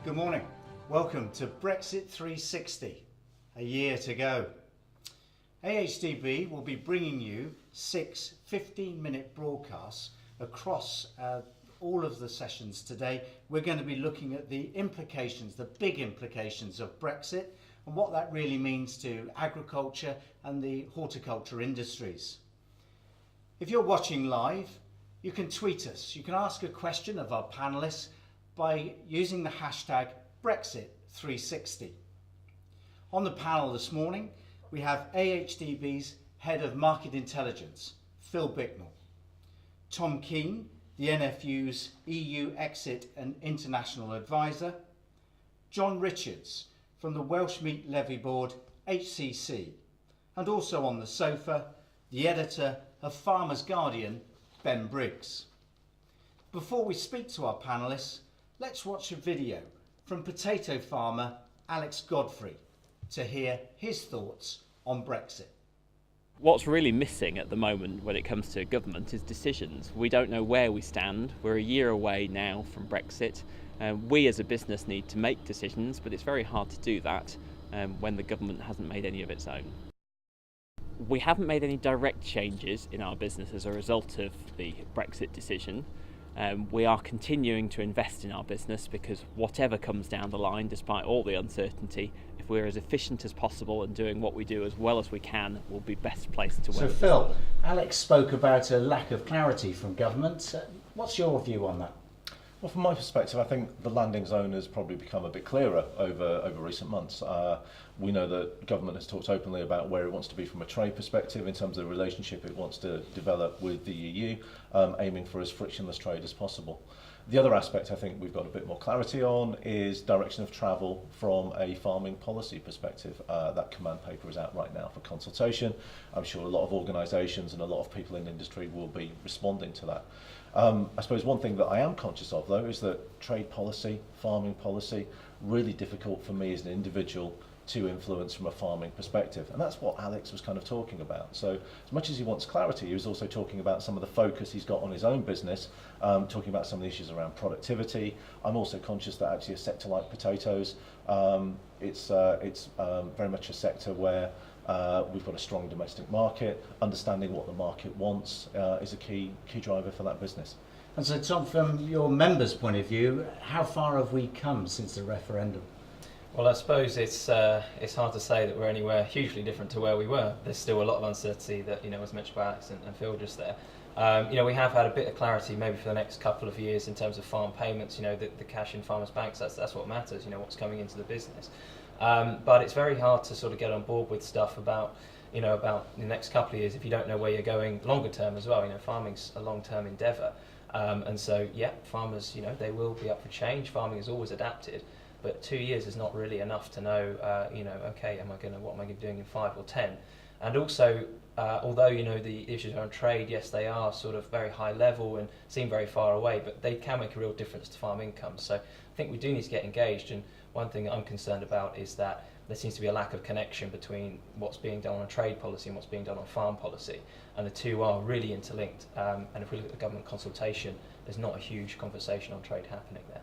Good morning. Welcome to Brexit360, a year to go. AHDB will be bringing you 6 15-minute broadcasts across all of the sessions today. We're going to be looking at the implications, the big implications of Brexit and what that really means to agriculture and the horticulture industries. If you're watching live, you can tweet us. You can ask a question of our panellists by using the hashtag Brexit360. On the panel this morning, we have AHDB's Head of Market Intelligence, Phil Bicknell, Tom Keane, the NFU's EU Exit and International Advisor, John Richards from the Welsh Meat Levy Board, HCC, and also on the sofa, the editor of Farmers Guardian, Ben Briggs. Before we speak to our panellists, let's watch a video from potato farmer Alex Godfrey to hear his thoughts on Brexit. What's really missing at the moment when it comes to government is decisions. We don't know where we stand. We're a year away now from Brexit. We as a business need to make decisions, but it's very hard to do that when the government hasn't made any of its own. We haven't made any direct changes in our business as a result of the Brexit decision. We are continuing to invest in our business because whatever comes down the line, despite all the uncertainty, if we're as efficient as possible and doing what we do as well as we can, we'll be best placed to win. So Phil, Alex spoke about a lack of clarity from government. What's your view on that? Well, from my perspective, I think the landing zone has probably become a bit clearer over recent months. We know that government has talked openly about where it wants to be from a trade perspective in terms of the relationship it wants to develop with the EU, aiming for as frictionless trade as possible. The other aspect I think we've got a bit more clarity on is direction of travel from a farming policy perspective. That command paper is out right now for consultation. I'm sure a lot of organisations and a lot of people in industry will be responding to that. I suppose one thing that I am conscious of though is that trade policy, farming policy, really difficult for me as an individual to influence from a farming perspective, and that's what Alex was kind of talking about. So as much as he wants clarity, he was also talking about some of the focus he's got on his own business, talking about some of the issues around productivity. I'm also conscious that actually a sector like potatoes, it's very much a sector where we've got a strong domestic market. Understanding what the market wants is a key driver for that business. And so Tom, from your members' point of view, how far have we come since the referendum? Well, I suppose it's hard to say that we're anywhere hugely different to where we were. There's still a lot of uncertainty that was mentioned by Alex and Phil just there. We have had a bit of clarity maybe for the next couple of years in terms of farm payments. The cash in farmers' banks. That's what matters. What's coming into the business. But it's very hard to sort of get on board with stuff about the next couple of years if you don't know where you're going longer term as well. Farming's a long-term endeavour, and so farmers they will be up for change. Farming has always adapted. But 2 years is not really enough to know, okay, what am I doing in 5 or 10? And also, although, the issues around trade, yes, they are sort of very high level and seem very far away, but they can make a real difference to farm income. So I think we do need to get engaged. And one thing that I'm concerned about is that there seems to be a lack of connection between what's being done on trade policy and what's being done on farm policy. And the two are really interlinked. And if we look at the government consultation, there's not a huge conversation on trade happening there.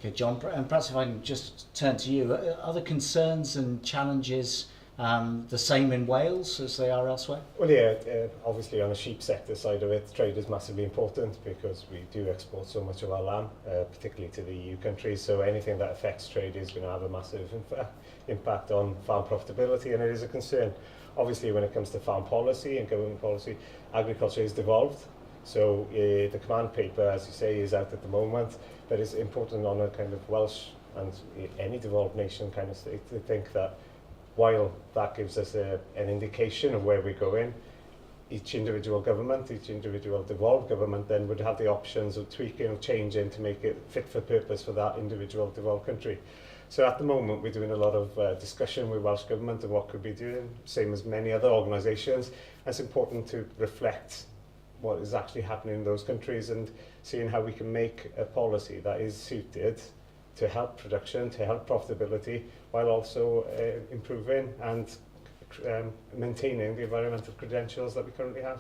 Okay, John, and perhaps if I can just turn to you, are the concerns and challenges the same in Wales as they are elsewhere? Well, yeah, obviously on the sheep sector side of it, trade is massively important because we do export so much of our lamb, particularly to the EU countries. So anything that affects trade is going to have a massive impact on farm profitability, and it is a concern. Obviously, when it comes to farm policy and government policy, agriculture is devolved. So the command paper, as you say, is out at the moment, but it's important on a kind of Welsh and any devolved nation kind of state to think that while that gives us an indication of where we're going, each individual government, each individual devolved government then would have the options of tweaking or changing to make it fit for purpose for that individual devolved country. So at the moment we're doing a lot of discussion with Welsh Government of what could be doing, same as many other organisations. It's important to reflect what is actually happening in those countries and seeing how we can make a policy that is suited to help production, to help profitability, while also improving and maintaining the environmental credentials that we currently have.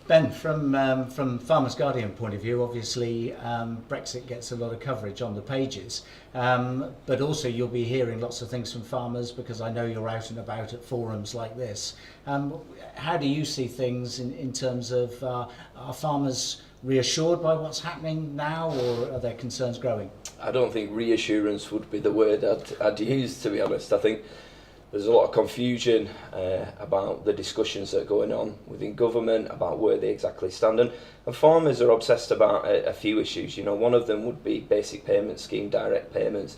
Ben, from Farmers Guardian point of view, obviously Brexit gets a lot of coverage on the pages, but also you'll be hearing lots of things from farmers because I know you're out and about at forums like this. How do you see things in terms of are farmers reassured by what's happening now, or are their concerns growing? I don't think reassurance would be the word I'd use, to be honest. I think there's a lot of confusion about the discussions that are going on within government about where they exactly stand, and farmers are obsessed about a few issues. You know, one of them would be basic payment scheme, direct payments.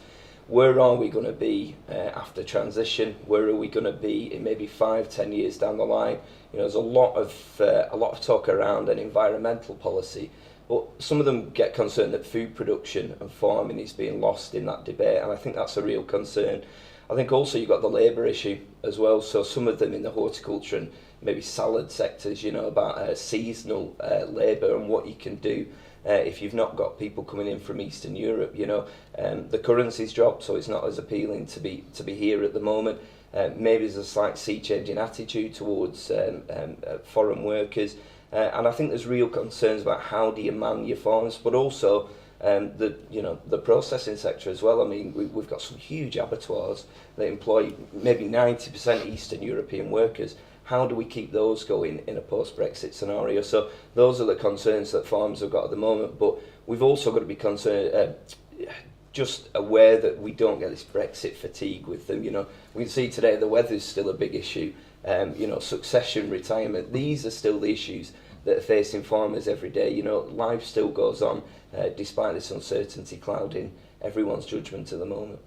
Where are we going to be after transition? Where are we going to be in maybe 5-10 years down the line? You know, there's a lot of talk around an environmental policy, but some of them get concerned that food production and farming is being lost in that debate, and I think that's a real concern. I think also you've got the labour issue as well, so some of them in the horticulture and maybe salad sectors, you know, about seasonal labour and what you can do if you've not got people coming in from Eastern Europe. You know, the currency's dropped, so it's not as appealing to be here at the moment. Maybe there's a slight sea change in attitude towards foreign workers, and I think there's real concerns about how do you man your farms, but also the processing sector as well. I mean, we've got some huge abattoirs that employ maybe 90% Eastern European workers. How do we keep those going in a post-Brexit scenario? So those are the concerns that farmers have got at the moment, but we've also got to be concerned, just aware that we don't get this Brexit fatigue with them. You know, we can see today the weather's still a big issue. You know, succession, retirement, these are still the issues that are facing farmers every day. You know, life still goes on despite this uncertainty clouding everyone's judgment at the moment.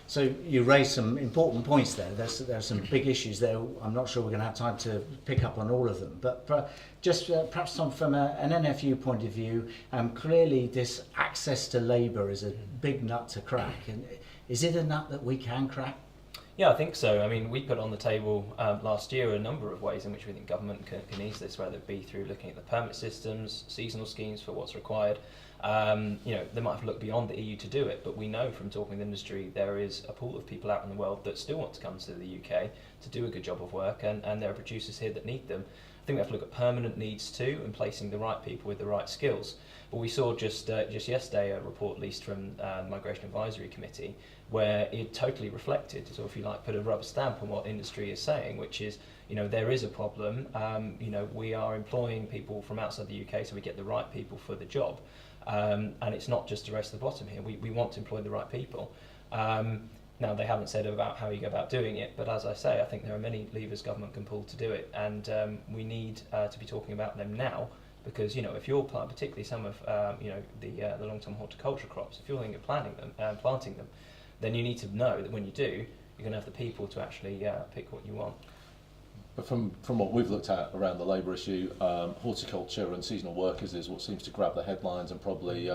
So you raised some important points there. There's some big issues there. I'm not sure we're going to have time to pick up on all of them, but perhaps Tom, from an NFU point of view, clearly this access to labour is a big nut to crack. And is it a nut that we can crack? Yeah, I think so. I mean, we put on the table last year a number of ways in which we think government can ease this, whether it be through looking at the permit systems, seasonal schemes for what's required. You know, they might have to look beyond the EU to do it, but we know from talking to the industry there is a pool of people out in the world that still want to come to the UK to do a good job of work, and there are producers here that need them. I think we have to look at permanent needs too and placing the right people with the right skills. But we saw just yesterday a report released from the Migration Advisory Committee where it totally reflected, so if you like, put a rubber stamp on what industry is saying, which is, you know, there is a problem. You know, we are employing people from outside the UK so we get the right people for the job. And it's not just the race to the bottom here. We want to employ the right people. Now, they haven't said about how you go about doing it, but as I say, I think there are many levers government can pull to do it, and we need to be talking about them now, because, you know, if you're particularly some of you know, the long-term horticulture crops, if you're thinking of planting them, then you need to know that when you do, you're going to have the people to actually pick what you want. But from what we've looked at around the labour issue, horticulture and seasonal workers is what seems to grab the headlines and probably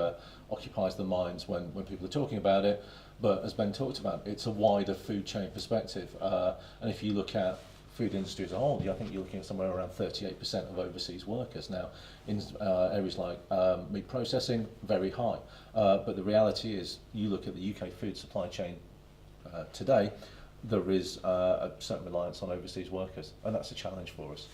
occupies the minds when people are talking about it. But as Ben talked about, it's a wider food chain perspective. And if you look at food industry as a whole, I think you're looking at somewhere around 38% of overseas workers. Now, in areas like meat processing, very high. But the reality is, you look at the UK food supply chain today, there is a certain reliance on overseas workers, and that's a challenge for us.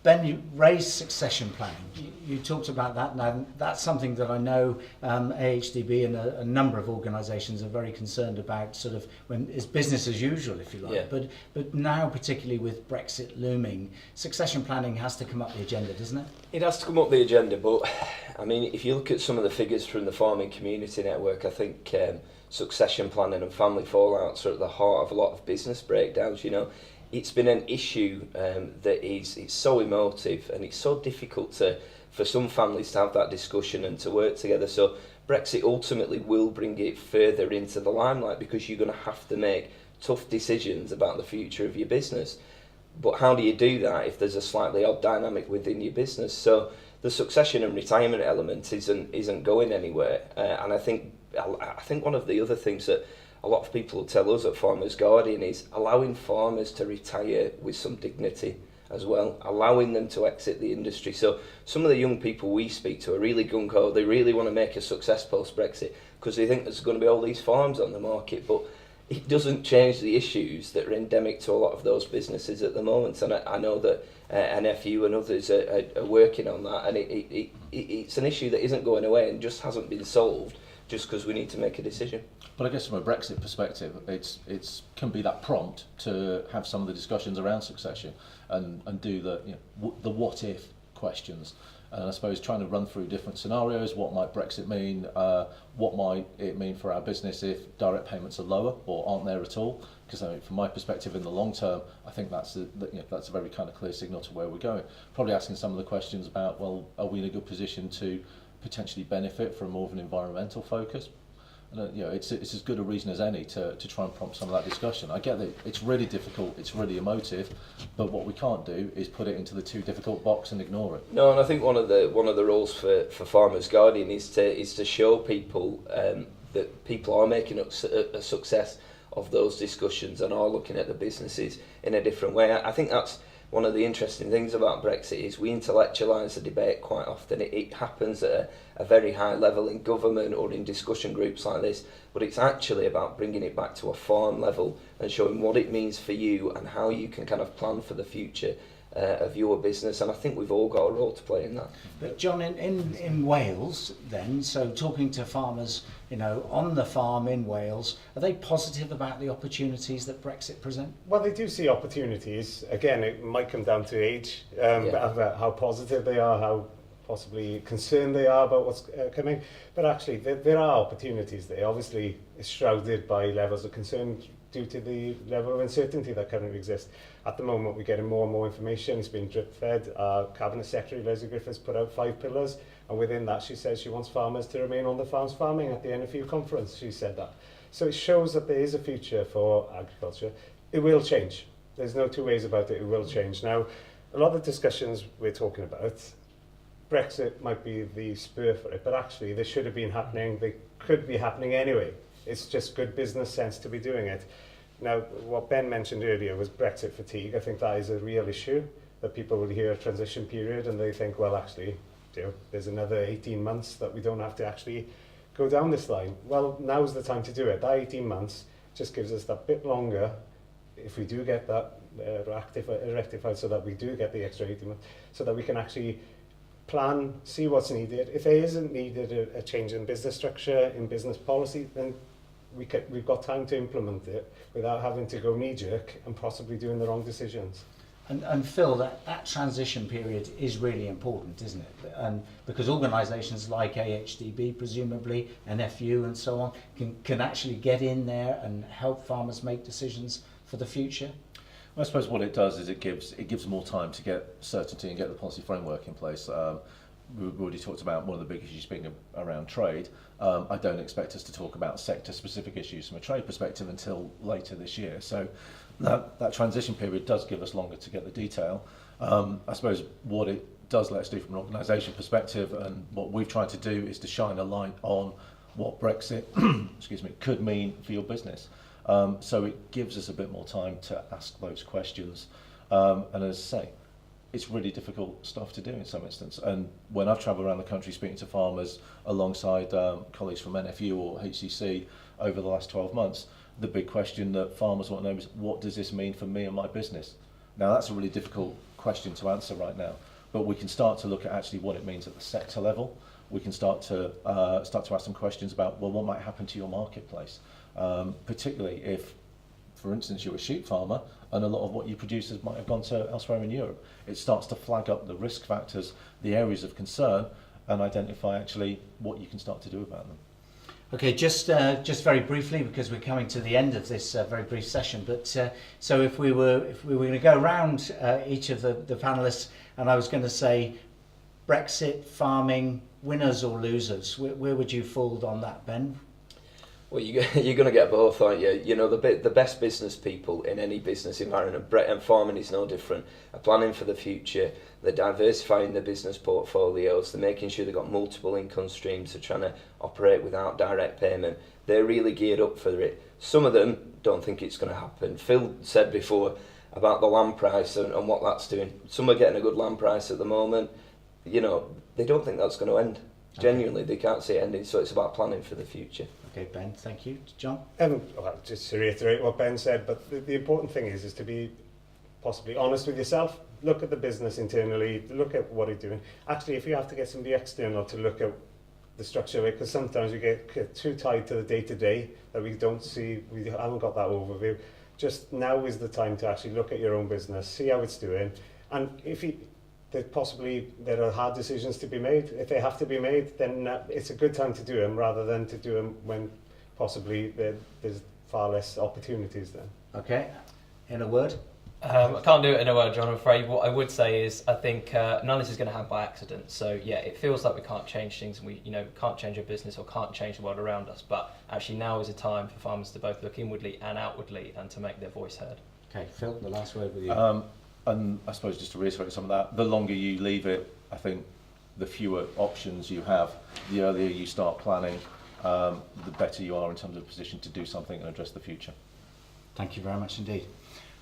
Ben, you raised succession planning. You talked about that. Now, that's something that I know AHDB and a number of organisations are very concerned about, sort of when it's business as usual, if you like. Yeah. But now, particularly with Brexit looming, succession planning has to come up the agenda, doesn't it? It has to come up the agenda, but I mean, if you look at some of the figures from the Farming Community Network, I think succession planning and family fallouts are at the heart of a lot of business breakdowns. You know, it's been an issue that it's so emotive, and it's so difficult for some families to have that discussion and to work together. So Brexit ultimately will bring it further into the limelight, because you're going to have to make tough decisions about the future of your business. But how do you do that if there's a slightly odd dynamic within your business? So the succession and retirement element isn't going anywhere, and I think one of the other things that a lot of people will tell us at Farmers Guardian is allowing farmers to retire with some dignity as well, allowing them to exit the industry. So some of the young people we speak to are really gung-ho. They really want to make a success post-Brexit because they think there's going to be all these farms on the market, but it doesn't change the issues that are endemic to a lot of those businesses at the moment. And I know that NFU and others are working on that, and it's an issue that isn't going away and just hasn't been solved just because we need to make a decision. But I guess from a Brexit perspective, it's can be that prompt to have some of the discussions around succession and do the the what if questions. And I suppose trying to run through different scenarios, what might Brexit mean, what might it mean for our business if direct payments are lower or aren't there at all? Because from my perspective in the long term, I think that's a very kind of clear signal to where we're going. Probably asking some of the questions about, well, are we in a good position to potentially benefit from more of an environmental focus? And, it's as good a reason as any to try and prompt some of that discussion. I get that it's really difficult, it's really emotive, but what we can't do is put it into the too difficult box and ignore it. No, and I think one of the roles for Farmers Guardian is to show people that people are making a success of those discussions and are looking at the businesses in a different way. I think that's one of the interesting things about Brexit is we intellectualise the debate quite often. It happens at a very high level in government or in discussion groups like this, but it's actually about bringing it back to a farm level and showing what it means for you and how you can kind of plan for the future of your business, and I think we've all got a role to play in that. But John, in Wales then, so talking to farmers, on the farm in Wales, are they positive about the opportunities that Brexit present? Well, they do see opportunities. Again, it might come down to age, about how positive they are, how possibly concerned they are about what's coming. But actually, there are opportunities there. Obviously, it's shrouded by levels of concern due to the level of uncertainty that currently exists. At the moment, we're getting more and more information. It's been drip-fed. Our Cabinet Secretary, Leslie Griffiths, put out 5 pillars, and within that, she says she wants farmers to remain on the farms farming. At the NFU conference, she said that. So it shows that there is a future for agriculture. It will change. There's no two ways about it. It will change. Now, a lot of the discussions we're talking about, Brexit might be the spur for it, but actually, they should have been happening. They could be happening anyway. It's just good business sense to be doing it. Now, what Ben mentioned earlier was Brexit fatigue. I think that is a real issue, that people will hear a transition period and they think, well, actually, there's another 18 months that we don't have to actually go down this line. Well, now's the time to do it. That 18 months just gives us that bit longer if we do get that rectified, so that we do get the extra 18 months, so that we can actually plan, see what's needed. If there isn't needed a change in business structure, in business policy, then we've got time to implement it without having to go knee-jerk and possibly doing the wrong decisions. And Phil, that transition period is really important, isn't it? And because organisations like AHDB, presumably, NFU and so on, can actually get in there and help farmers make decisions for the future. Well, I suppose what it does is it gives more time to get certainty and get the policy framework in place. We've already talked about one of the big issues being around trade. I don't expect us to talk about sector-specific issues from a trade perspective until later this year. So that transition period does give us longer to get the detail. I suppose what it does let us do from an organisation perspective, and what we've tried to do, is to shine a light on what Brexit could mean for your business. So it gives us a bit more time to ask those questions. And as I say, it's really difficult stuff to do in some instances. And when I've travelled around the country speaking to farmers alongside colleagues from NFU or HCC over the last 12 months, the big question that farmers want to know is, what does this mean for me and my business? Now, that's a really difficult question to answer right now, but we can start to look at actually what it means at the sector level. We can start to ask some questions about, well, what might happen to your marketplace, particularly if, for instance, you're a sheep farmer and a lot of what you produce might have gone to elsewhere in Europe. It starts to flag up the risk factors, the areas of concern, and identify actually what you can start to do about them. Okay, just very briefly, because we're coming to the end of this very brief session. But so if we were going to go around each of the panelists, and I was going to say Brexit, farming, winners or losers, where would you fall on that, Ben? Well, you're going to get both, aren't you? You know, the best business people in any business environment, and farming is no different, are planning for the future. They're diversifying their business portfolios. They're making sure they've got multiple income streams. They're trying to operate without direct payment. They're really geared up for it. Some of them don't think it's going to happen. Phil said before about the land price and what that's doing. Some are getting a good land price at the moment. You know, they don't think that's going to end. Genuinely, they can't see it ending, so it's about planning for the future. Okay, Ben, thank you. John? Well, just to reiterate what Ben said, but the important thing is to be possibly honest with yourself. Look at the business internally, look at what you're doing. Actually, if you have to get somebody external to look at the structure of it, because sometimes we get too tied to the day-to-day that we haven't got that overview. Just now is the time to actually look at your own business, see how it's doing, and if there are hard decisions to be made. If they have to be made, then it's a good time to do them rather than to do them when possibly there's far less opportunities then. Okay, in a word? I can't do it in a word, John, I'm afraid. What I would say is I think none of this is going to happen by accident. So yeah, it feels like we can't change things and we can't change our business or can't change the world around us. But actually now is a time for farmers to both look inwardly and outwardly and to make their voice heard. Okay, Phil, the last word with you. And I suppose just to reiterate some of that, the longer you leave it, I think the fewer options you have, the earlier you start planning, the better you are in terms of position to do something and address the future. Thank you very much indeed.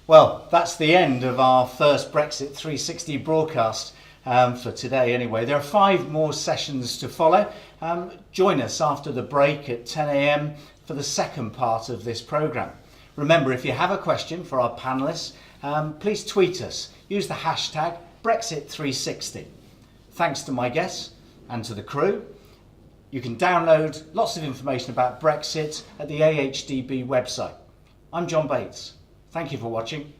Well, that's the end of our first Brexit 360 broadcast for today anyway. There are 5 more sessions to follow. Join us after the break at 10 a.m. for the second part of this programme. Remember, if you have a question for our panellists, please tweet us. Use the hashtag Brexit360. Thanks to my guests and to the crew. You can download lots of information about Brexit at the AHDB website. I'm John Bates. Thank you for watching.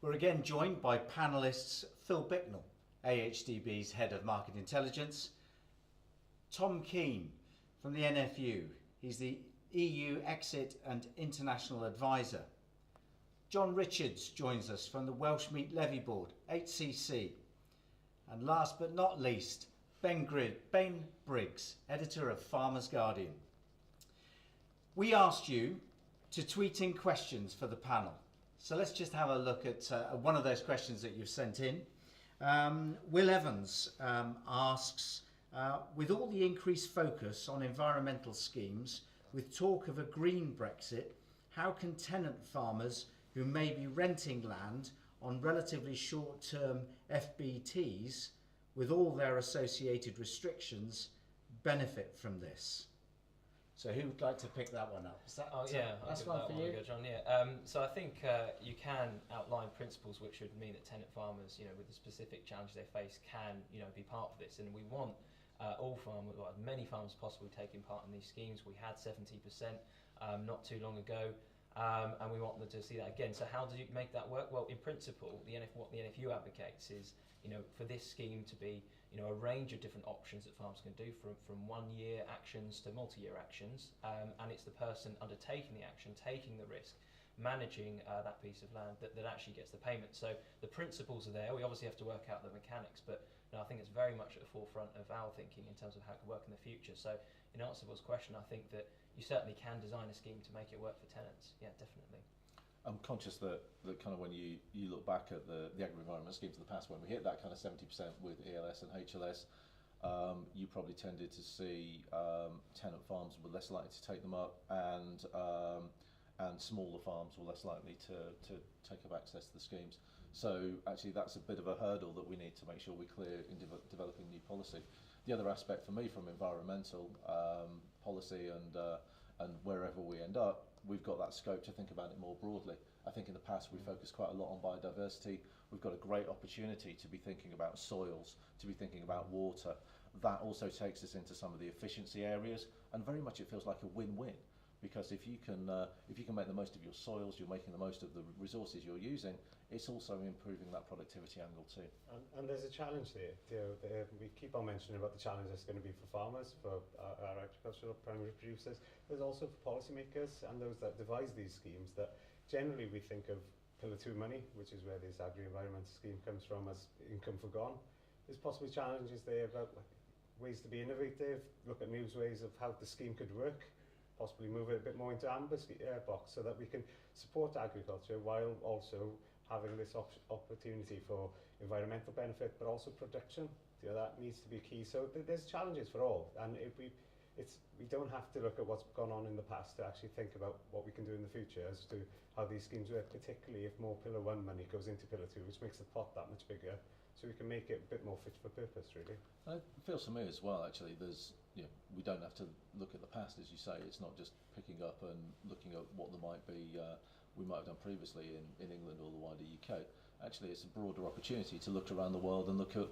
We're again joined by panellists Phil Bicknell, AHDB's Head of Market Intelligence, Tom Keane from the NFU, he's the EU Exit and International Advisor. John Richards joins us from the Welsh Meat Levy Board, HCC. And last but not least, Ben Briggs, Editor of Farmers Guardian. We asked you to tweet in questions for the panel. So let's just have a look at one of those questions that you've sent in. Will Evans asks, with all the increased focus on environmental schemes, with talk of a green Brexit, how can tenant farmers who may be renting land on relatively short-term FBTs, with all their associated restrictions, benefit from this? So who would like to pick that one up? Is that, that's one for you? Go, John. So I think you can outline principles which would mean that tenant farmers, with the specific challenges they face, can be part of this. And we want all farmers, or as many farmers as possible, taking part in these schemes. We had 70% not too long ago, and we want them to see that again. So how do you make that work? Well, in principle, what the NFU advocates is, for this scheme to be, a range of different options that farmers can do, from 1 year actions to multi-year actions, and it's the person undertaking the action, taking the risk, managing that piece of land that actually gets the payment. So the principles are there. We obviously have to work out the mechanics, but I think it's very much at the forefront of our thinking in terms of how it can work in the future. So in answer to Will's question, I think that you certainly can design a scheme to make it work for tenants. Yeah, definitely. I'm conscious that kind of when you look back at the agri-environment schemes of the past, when we hit that kind of 70% with ELS and HLS, you probably tended to see tenant farms were less likely to take them up, and smaller farms were less likely to take up access to the schemes. So actually that's a bit of a hurdle that we need to make sure we clear in developing new policy. The other aspect for me from environmental policy and wherever we end up, we've got that scope to think about it more broadly. I think in the past we focused quite a lot on biodiversity. We've got a great opportunity to be thinking about soils, to be thinking about water. That also takes us into some of the efficiency areas, and very much it feels like a win-win. Because if you can make the most of your soils, you're making the most of the resources you're using, it's also improving that productivity angle too. And there's a challenge there. We keep on mentioning about the challenge that's going to be for farmers, for our agricultural primary producers. There's also for policymakers and those that devise these schemes, that generally we think of Pillar 2 money, which is where this agri-environmental scheme comes from, as income forgone. There's possibly challenges there about ways to be innovative, look at new ways of how the scheme could work, possibly move it a bit more into Amber's box, so that we can support agriculture while also having this opportunity for environmental benefit, but also production. That needs to be key. So there's challenges for all, and we don't have to look at what's gone on in the past to actually think about what we can do in the future as to how these schemes work, particularly if more Pillar 1 money goes into Pillar 2, which makes the pot that much bigger, so we can make it a bit more fit for purpose, really. And it feels to me as well, actually, we don't have to look at the past, as you say. It's not just picking up and looking at what there might be, we might have done previously in England or the wider UK. Actually, it's a broader opportunity to look around the world and look at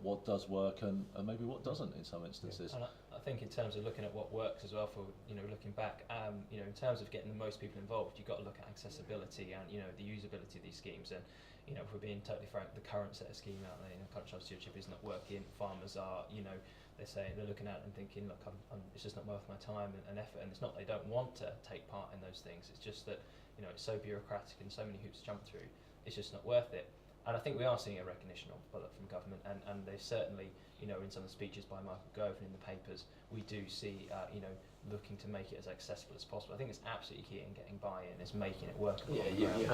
what does work and maybe what doesn't in some instances. Yeah. And I think in terms of looking at what works as well, for looking back, in terms of getting the most people involved, you've got to look at accessibility and the usability of these schemes. And if we're being totally frank, the current set of scheme out there, countryside stewardship is not working. Farmers are, they're looking at it and thinking, look, it's just not worth my time and effort. And it's not they don't want to take part in those things. It's just that it's so bureaucratic and so many hoops to jump through. It's just not worth it. And I think we are seeing a recognition of from government, and they certainly, in some of the speeches by Michael Gove and in the papers, we do see, looking to make it as accessible as possible. I think it's absolutely key in getting buy-in, is making it work. Yeah, you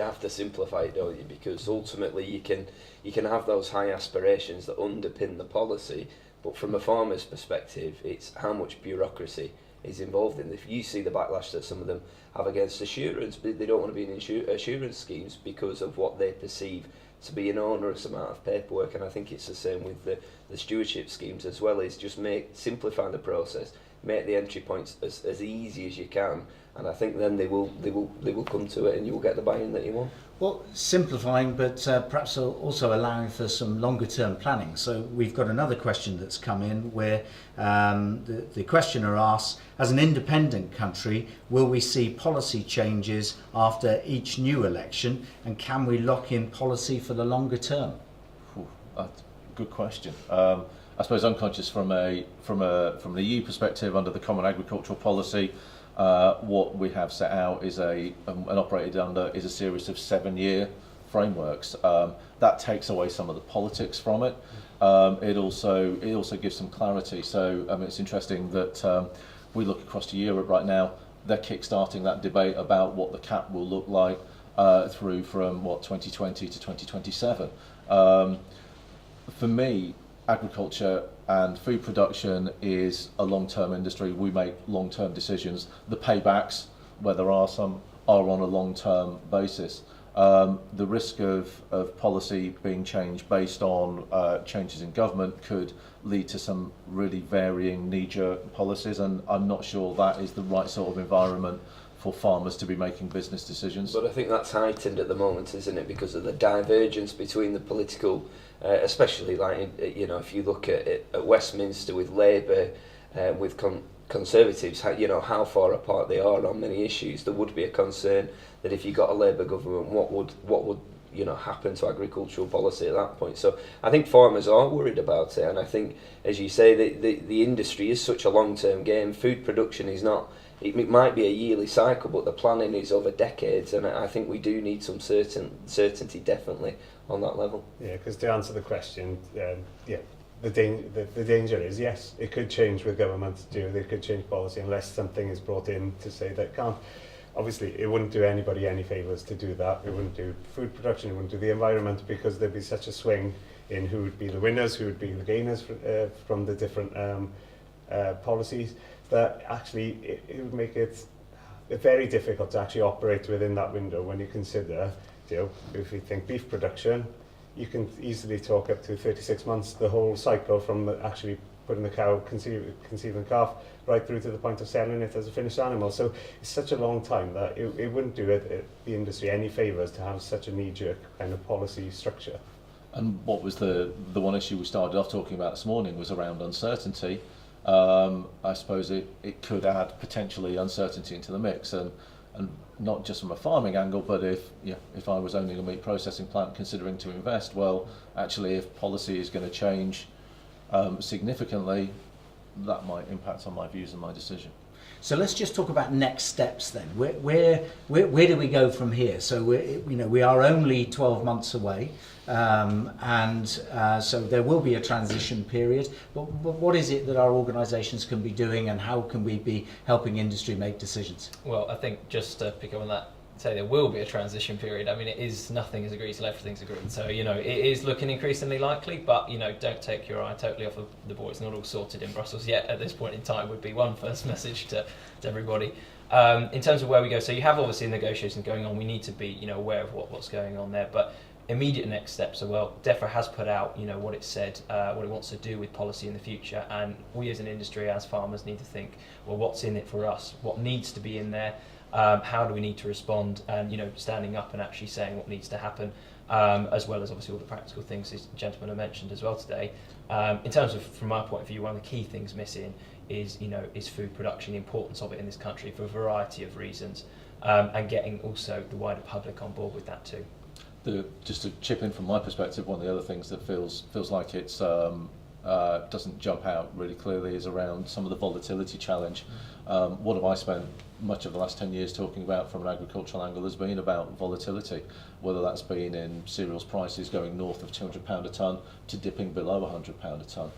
have to simplify it, don't you? Because ultimately you can have those high aspirations that underpin the policy, but from a farmer's perspective, it's how much bureaucracy is involved in. If you see the backlash that some of them have against assurance, but they don't want to be in assurance schemes because of what they perceive to be an onerous amount of paperwork. And I think it's the same with the stewardship schemes as well, is just simplify the process, make the entry points as easy as you can, and I think then they will come to it, and you will get the buy-in that you want. Well, simplifying, but perhaps also allowing for some longer term planning. So we've got another question that's come in where the questioner asks, as an independent country, will we see policy changes after each new election, and can we lock in policy for the longer term? That's a good question. I suppose unconscious from an EU perspective under the Common Agricultural Policy, what we have set out is and operated under is a series of 7-year frameworks. That takes away some of the politics from it. It also gives some clarity. So it's interesting that we look across to Europe right now. They're kick-starting that debate about what the CAP will look like through from 2020 to 2027. For me, agriculture and food production is a long-term industry. We make long-term decisions. The paybacks, where there are some, are on a long-term basis. The risk of policy being changed based on changes in government could lead to some really varying knee-jerk policies, and I'm not sure that is the right sort of environment for farmers to be making business decisions. But I think that's heightened at the moment, isn't it, because of the divergence between the political, especially if you look at Westminster with Labour, with Conservatives, how far apart they are on many issues. There would be a concern that if you got a Labour government, what would happen to agricultural policy at that point. So I think farmers are worried about it, and I think, as you say, the industry is such a long-term game. Food production is not. It might be a yearly cycle, but the planning is over decades, and I think we do need some certainty definitely on that level. Yeah, because to answer the question, the danger is, yes, it could change with governments too. They could change policy unless something is brought in to say that it can't. Obviously, it wouldn't do anybody any favours to do that. It wouldn't do food production, it wouldn't do the environment, because there'd be such a swing in who would be the winners, who would be the gainers from the different policies, that actually it would make it very difficult to actually operate within that window when you consider, if you think beef production, you can easily talk up to 36 months, the whole cycle from actually putting the cow, conceiving the calf, right through to the point of selling it as a finished animal. So it's such a long time that it wouldn't do the industry any favours to have such a knee-jerk kind of policy structure. And what was the one issue we started off talking about this morning was around uncertainty. I suppose it could add potentially uncertainty into the mix, and not just from a farming angle, but if I was owning a meat processing plant considering to invest, well, actually if policy is going to change significantly, that might impact on my views and my decision. So let's just talk about next steps then. Where do we go from here? So we are only 12 months away, so there will be a transition period. But what is it that our organisations can be doing, and how can we be helping industry make decisions? Well, I think just to pick up on that, say there will be a transition period. I mean, nothing is agreed till everything's agreed. So, it is looking increasingly likely, but, don't take your eye totally off of the ball. It's not all sorted in Brussels yet at this point in time, would be one first message to everybody. In terms of where we go, so you have obviously negotiations going on. We need to be, aware of what's going on there. But immediate next steps are, well, DEFRA has put out, what it said, what it wants to do with policy in the future. And we as an industry, as farmers, need to think, well, what's in it for us? What needs to be in there? How do we need to respond, and standing up and actually saying what needs to happen, as well as obviously all the practical things these gentlemen have mentioned as well today. In terms of, from my point of view, one of the key things missing is food production, the importance of it in this country for a variety of reasons, and getting also the wider public on board with that too. Just to chip in from my perspective, one of the other things that feels like it's doesn't jump out really clearly is around some of the volatility challenge. What have I spent much of the last 10 years talking about from an agricultural angle has been about volatility, whether that's been in cereals prices going north of £200 a tonne to dipping below £100 a tonne,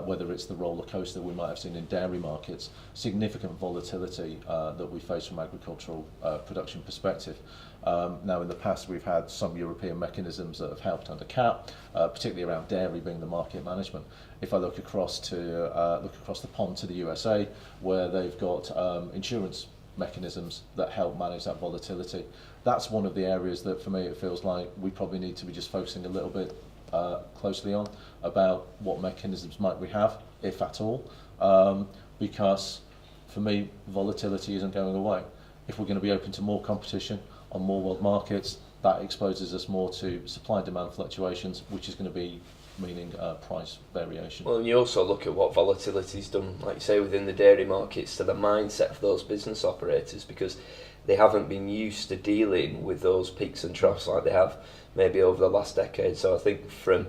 whether it's the roller coaster we might have seen in dairy markets, significant volatility that we face from agricultural production perspective. Now in the past we've had some European mechanisms that have helped under CAP, particularly around dairy being the market management. If I look across the pond to the USA, where they've got insurance mechanisms that help manage that volatility, that's one of the areas that for me it feels like we probably need to be just focusing a little bit closely on about what mechanisms might we have, if at all. because for me, volatility isn't going away. If we're going to be open to more competition on more world markets, that exposes us more to supply and demand fluctuations, which is going to be meaning price variation. Well, and you also look at what volatility's done, like you say, within the dairy markets to the mindset of those business operators, because they haven't been used to dealing with those peaks and troughs like they have maybe over the last decade. So I think from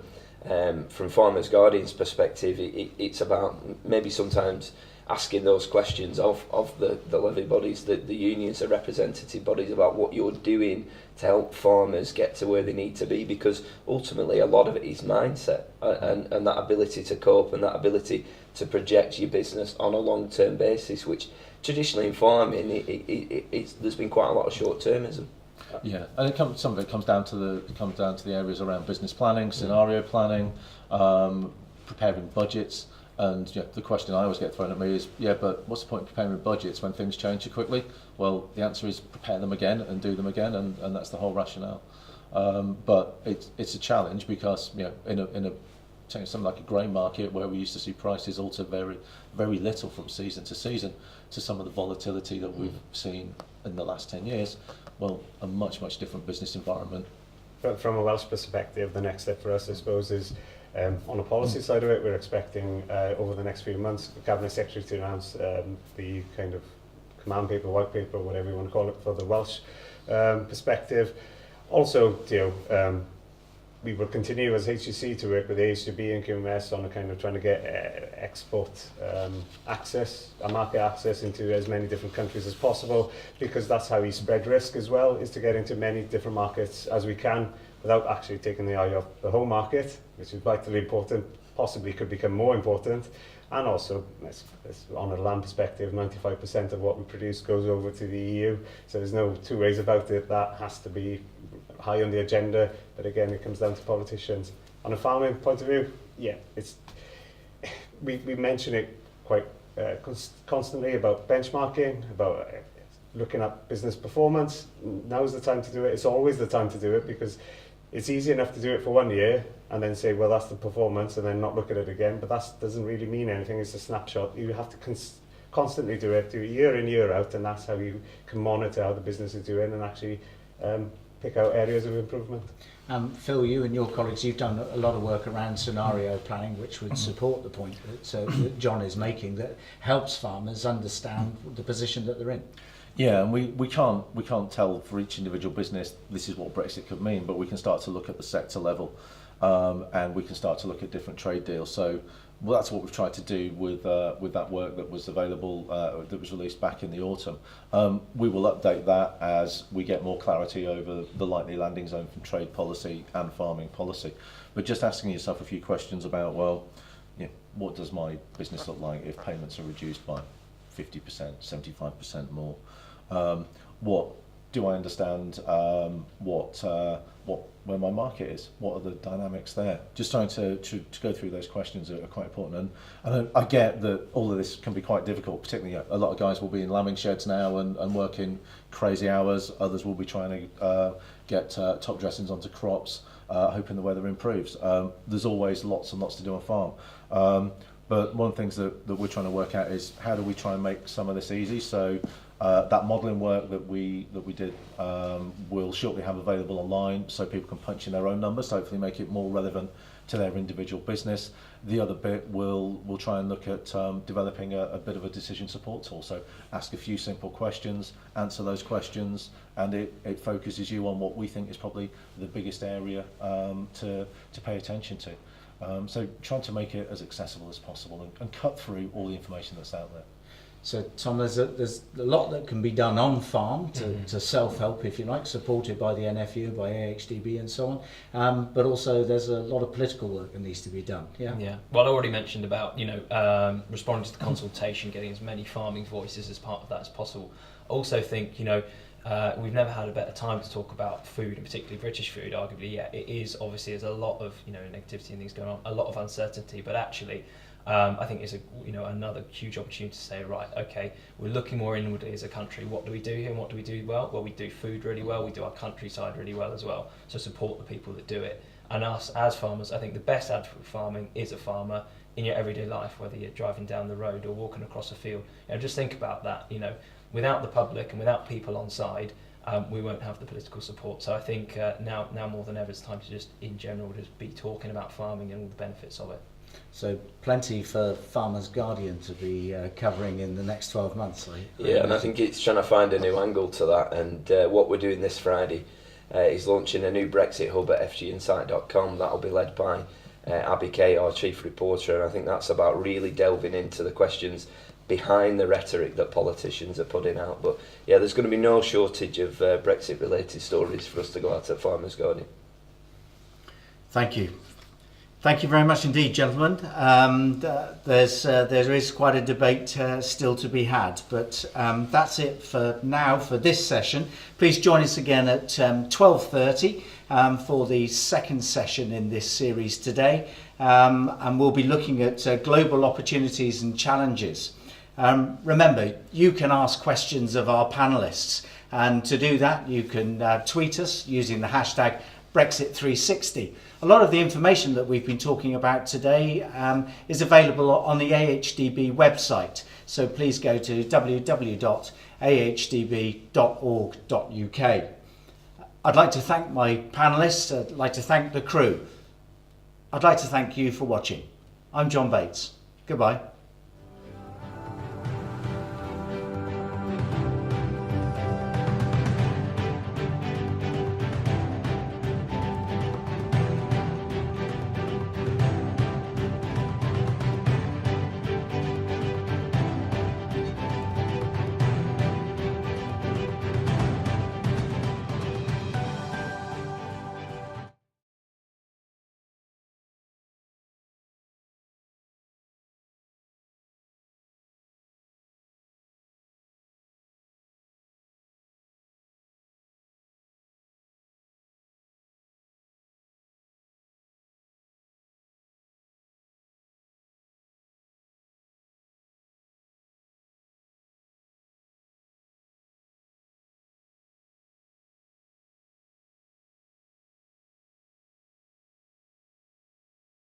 Farmers Guardian's perspective, it's about maybe sometimes asking those questions of the levy bodies, the unions, the representative bodies, about what you're doing to help farmers get to where they need to be, because ultimately a lot of it is mindset and that ability to cope and that ability to project your business on a long-term basis, which traditionally in farming there's been quite a lot of short-termism. Yeah, and some of it comes down to the areas around business planning, scenario planning, preparing budgets. And the question I always get thrown at me is, but what's the point of preparing budgets when things change so quickly? Well, the answer is prepare them again and do them again, and that's the whole rationale. But it's a challenge because in a something like a grain market where we used to see prices alter very, very little from season to season, to some of the volatility that we've seen in the last 10 years, well, a much, much different business environment. But from a Welsh perspective, the next step for us, I suppose, is on the policy side of it, we're expecting over the next few months the Cabinet Secretary to announce the kind of command paper, white paper, whatever you want to call it, for the Welsh perspective. Also, we will continue as HCC to work with AHDB and QMS on a kind of trying to get export access, market access into as many different countries as possible, because that's how we spread risk as well, is to get into many different markets as we can without actually taking the eye off the home market, which is vitally important, possibly could become more important. And also, on a lamb perspective, 95% of what we produce goes over to the EU, so there's no two ways about it. That has to be high on the agenda, but again, it comes down to politicians. On a farming point of view, we mention it quite constantly about benchmarking, about looking at business performance. Now's the time to do it. It's always the time to do it, because it's easy enough to do it for 1 year and then say, well, that's the performance, and then not look at it again. But that doesn't really mean anything. It's a snapshot. You have to constantly do it year in, year out, and that's how you can monitor how the business is doing and actually pick out areas of improvement. Phil, you and your colleagues, you've done a lot of work around scenario planning, which would support the point that John is making, that helps farmers understand the position that they're in. Yeah, and we can't tell for each individual business this is what Brexit could mean, but we can start to look at the sector level, and we can start to look at different trade deals. So that's what we've tried to do with that work that was available, that was released back in the autumn. We will update that as we get more clarity over the likely landing zone from trade policy and farming policy. But just asking yourself a few questions about, well, what does my business look like if payments are reduced by 50%, 75% more? What do I understand? Where my market is? What are the dynamics there? Just trying to go through those questions are quite important. And I get that all of this can be quite difficult. Particularly, a lot of guys will be in lambing sheds now and working crazy hours. Others will be trying to get top dressings onto crops, hoping the weather improves. There's always lots and lots to do on farm. But one of the things that we're trying to work out is how do we try and make some of this easy. So that modelling work that we did will shortly have available online, so people can punch in their own numbers, so hopefully make it more relevant to their individual business. The other bit we'll try and look at developing a bit of a decision support tool. So ask a few simple questions, answer those questions, and it focuses you on what we think is probably the biggest area to pay attention to. So trying to make it as accessible as possible and cut through all the information that's out there. So Tom, there's a lot that can be done on farm to self-help, if you like, supported by the NFU, by AHDB and so on. But also there's a lot of political work that needs to be done. Yeah. Well, I already mentioned about responding to the consultation, getting as many farming voices as part of that as possible. I also think we've never had a better time to talk about food, and particularly British food. Arguably, it is obviously there's a lot of negativity and things going on, a lot of uncertainty, but actually. I think it's another huge opportunity to say, right, okay, we're looking more inwardly as a country. What do we do here and what do we do well? Well, we do food really well. We do our countryside really well as well. So support the people that do it. And us as farmers, I think the best advocate for farming is a farmer in your everyday life, whether you're driving down the road or walking across a field. Just think about that. Without the public and without people on side, we won't have the political support. So I think now more than ever, it's time to just, in general, just be talking about farming and all the benefits of it. So plenty for Farmers Guardian to be covering in the next 12 months. Yeah, and I think it's trying to find a new angle to that. And what we're doing this Friday is launching a new Brexit hub at fginsight.com. That'll be led by Abby Kay, our chief reporter, and I think that's about really delving into the questions behind the rhetoric that politicians are putting out. But yeah, there's going to be no shortage of Brexit related stories for us to go out at Farmers Guardian. Thank you. Thank you very much indeed, gentlemen. There is quite a debate still to be had, but that's it for now for this session. Please join us again at 12:30 for the second session in this series today, and we'll be looking at global opportunities and challenges. Remember, you can ask questions of our panellists, and to do that you can tweet us using the hashtag Brexit360. A lot of the information that we've been talking about today is available on the AHDB website, so please go to www.ahdb.org.uk. I'd like to thank my panellists, I'd like to thank the crew. I'd like to thank you for watching. I'm John Bates. Goodbye.